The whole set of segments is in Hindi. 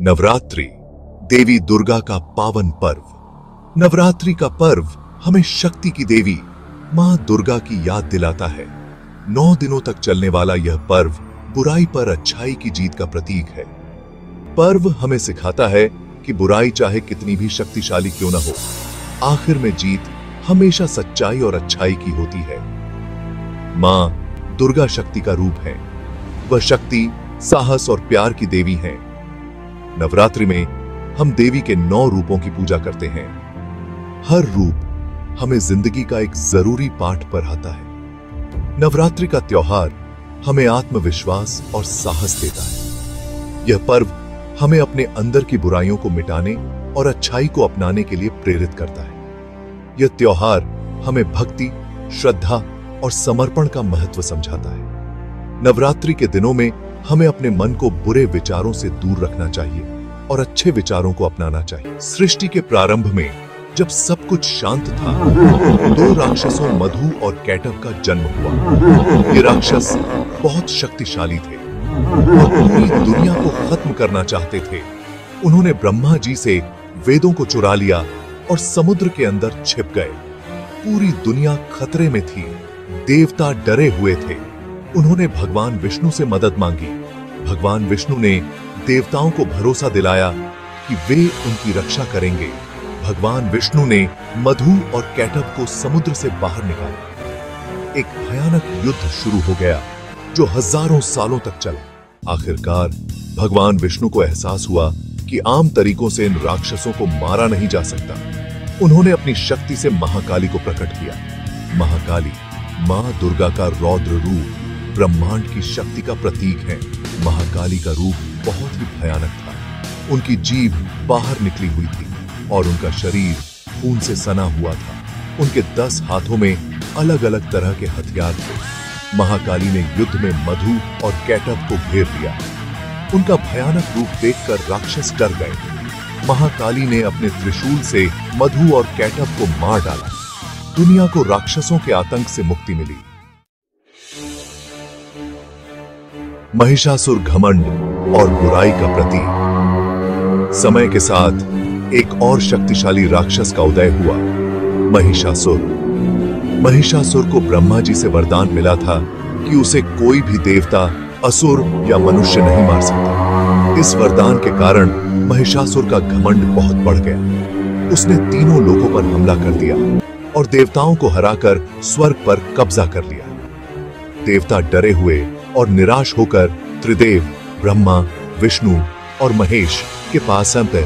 नवरात्रि देवी दुर्गा का पावन पर्व। नवरात्रि का पर्व हमें शक्ति की देवी मां दुर्गा की याद दिलाता है। 9 दिनों तक चलने वाला यह पर्व बुराई पर अच्छाई की जीत का प्रतीक है। पर्व हमें सिखाता है कि बुराई चाहे कितनी भी शक्तिशाली क्यों न हो, आखिर में जीत हमेशा सच्चाई और अच्छाई की होती है। मां दुर्गा शक्ति का रूप है। वह शक्ति, साहस और प्यार की देवी है। नवरात्रि में हम देवी के 9 रूपों की पूजा करते हैं। हर रूप हमें जिंदगी का एक जरूरी पाठ पढ़ाता है। नवरात्रि का त्योहार हमें आत्मविश्वास और साहस देता है। यह पर्व हमें अपने अंदर की बुराइयों को मिटाने और अच्छाई को अपनाने के लिए प्रेरित करता है। यह त्योहार हमें भक्ति, श्रद्धा और समर्पण का महत्व समझाता है। नवरात्रि के दिनों में हमें अपने मन को बुरे विचारों से दूर रखना चाहिए और अच्छे विचारों को अपनाना चाहिए। सृष्टि के प्रारंभ में जब सब कुछ शांत था, 2 राक्षसों मधु और कैटव का जन्म हुआ। ये राक्षस बहुत शक्तिशाली थे और पूरी दुनिया को खत्म करना चाहते थे। उन्होंने ब्रह्मा जी से वेदों को चुरा लिया और समुद्र के अंदर छिप गए। पूरी दुनिया खतरे में थी। देवता डरे हुए थे। उन्होंने भगवान विष्णु से मदद मांगी। भगवान विष्णु ने देवताओं को भरोसा दिलाया कि वे उनकी रक्षा करेंगे। भगवान विष्णु ने मधु और कैटव को समुद्र से बाहर निकाला। एक भयानक युद्ध शुरू हो गया जो हजारों सालों तक चला। आखिरकार भगवान विष्णु को एहसास हुआ कि आम तरीकों से इन राक्षसों को मारा नहीं जा सकता। उन्होंने अपनी शक्ति से महाकाली को प्रकट किया। महाकाली मां दुर्गा का रौद्र रूप, ब्रह्मांड की शक्ति का प्रतीक है। महाकाली का रूप बहुत ही भयानक था। उनकी जीभ बाहर निकली हुई थी और उनका शरीर खून से सना हुआ था। उनके 10 हाथों में अलग अलग तरह के हथियार थे। महाकाली ने युद्ध में मधु और कैटव को घेर लिया। उनका भयानक रूप देखकर राक्षस डर गए। महाकाली ने अपने त्रिशूल से मधु और कैटव को मार डाला। दुनिया को राक्षसों के आतंक से मुक्ति मिली। महिषासुर घमंड और बुराई का प्रतीक। समय के साथ एक और शक्तिशाली राक्षस का उदय हुआ, महिषासुर। महिषासुर को ब्रह्मा जी से वरदान मिला था कि उसे कोई भी देवता, असुर या मनुष्य नहीं मार सकता। इस वरदान के कारण महिषासुर का घमंड बहुत बढ़ गया। उसने तीनों लोकों पर हमला कर दिया और देवताओं को हराकर स्वर्ग पर कब्जा कर लिया। देवता डरे हुए और निराश होकर त्रिदेव ब्रह्मा, विष्णु और महेश के पास आए।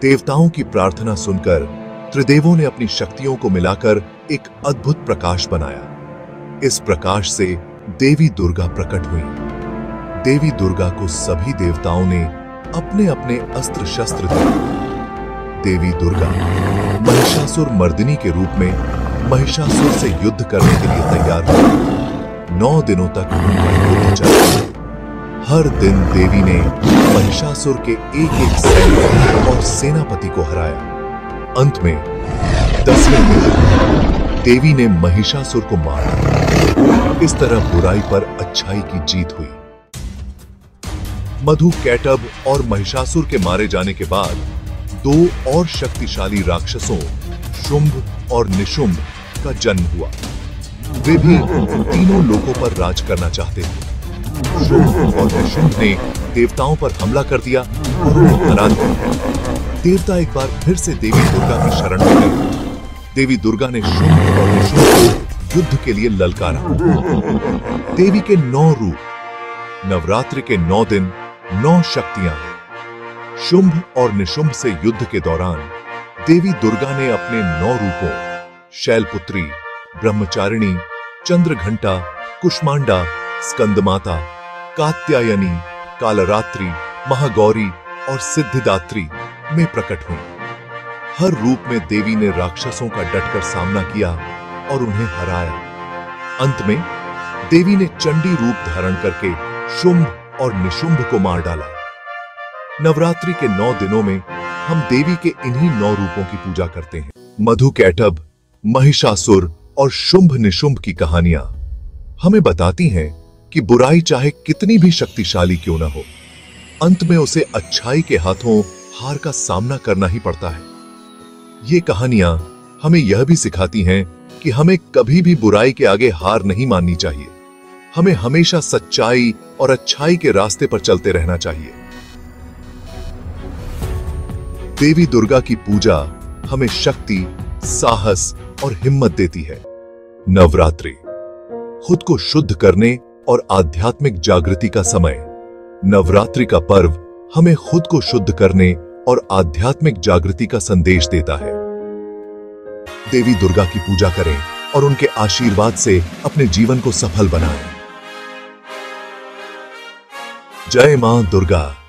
देवताओं की प्रार्थना सुनकर त्रिदेवों ने अपनी शक्तियों को मिलाकर एक अद्भुत प्रकाश बनाया। इस प्रकाश से देवी दुर्गा प्रकट हुई। देवी दुर्गा को सभी देवताओं ने अपने अपने अस्त्र शस्त्र दिए। देवी दुर्गा महिषासुर मर्दिनी के रूप में महिषासुर से युद्ध करने के लिए तैयार हुई। 9 दिनों तक उनका युद्ध चला। हर दिन देवी ने महिषासुर के एक-एक सैनिक और सेनापति को हराया। अंत में 10वें दिन देवी ने महिषासुर को मार डाला। इस तरह बुराई पर अच्छाई की जीत हुई। मधु, कैटव और महिषासुर के मारे जाने के बाद 2 और शक्तिशाली राक्षसों, शुंभ और निशुंभ का जन्म हुआ। वे भी तीनों लोकों पर राज करना चाहते थे। शुंभ और निशुंभ ने देवताओं पर हमला कर दिया और उन्हें हरा दिया। देवता एक बार फिर से देवी दुर्गा की शरण में गए। देवी दुर्गा ने शुंभ और निशुंभ को युद्ध के लिए ललकारा। देवी के 9 रूप। नवरात्रि के 9 दिन 9 शक्तियां। शुंभ और निशुंभ से युद्ध के दौरान देवी दुर्गा ने अपने 9 रूपों शैलपुत्री, ब्रह्मचारिणी, चंद्रघंटा, कुष्मांडा, स्कंदमाता, कात्यायनी, कालरात्रि, महागौरी और सिद्धिदात्री में प्रकट हुई। हर रूप में देवी ने राक्षसों का डटकर सामना किया और उन्हें हराया। अंत में देवी ने चंडी रूप धारण करके शुंभ और निशुंभ को मार डाला। नवरात्रि के 9 दिनों में हम देवी के इन्हीं 9 रूपों की पूजा करते हैं। मधु, कैटव, महिषासुर और शुंभ निशुंभ की कहानियां हमें बताती हैं कि बुराई चाहे कितनी भी शक्तिशाली क्यों न हो, अंत में उसे अच्छाई के हाथों हार का सामना करना ही पड़ता है। ये कहानियां हमें यह भी सिखाती हैं कि हमें कभी भी बुराई के आगे हार नहीं माननी चाहिए। हमें हमेशा सच्चाई और अच्छाई के रास्ते पर चलते रहना चाहिए। देवी दुर्गा की पूजा हमें शक्ति, साहस और हिम्मत देती है। नवरात्रि खुद को शुद्ध करने और आध्यात्मिक जागृति का समय। नवरात्रि का पर्व हमें खुद को शुद्ध करने और आध्यात्मिक जागृति का संदेश देता है। देवी दुर्गा की पूजा करें और उनके आशीर्वाद से अपने जीवन को सफल बनाएं। जय मां दुर्गा।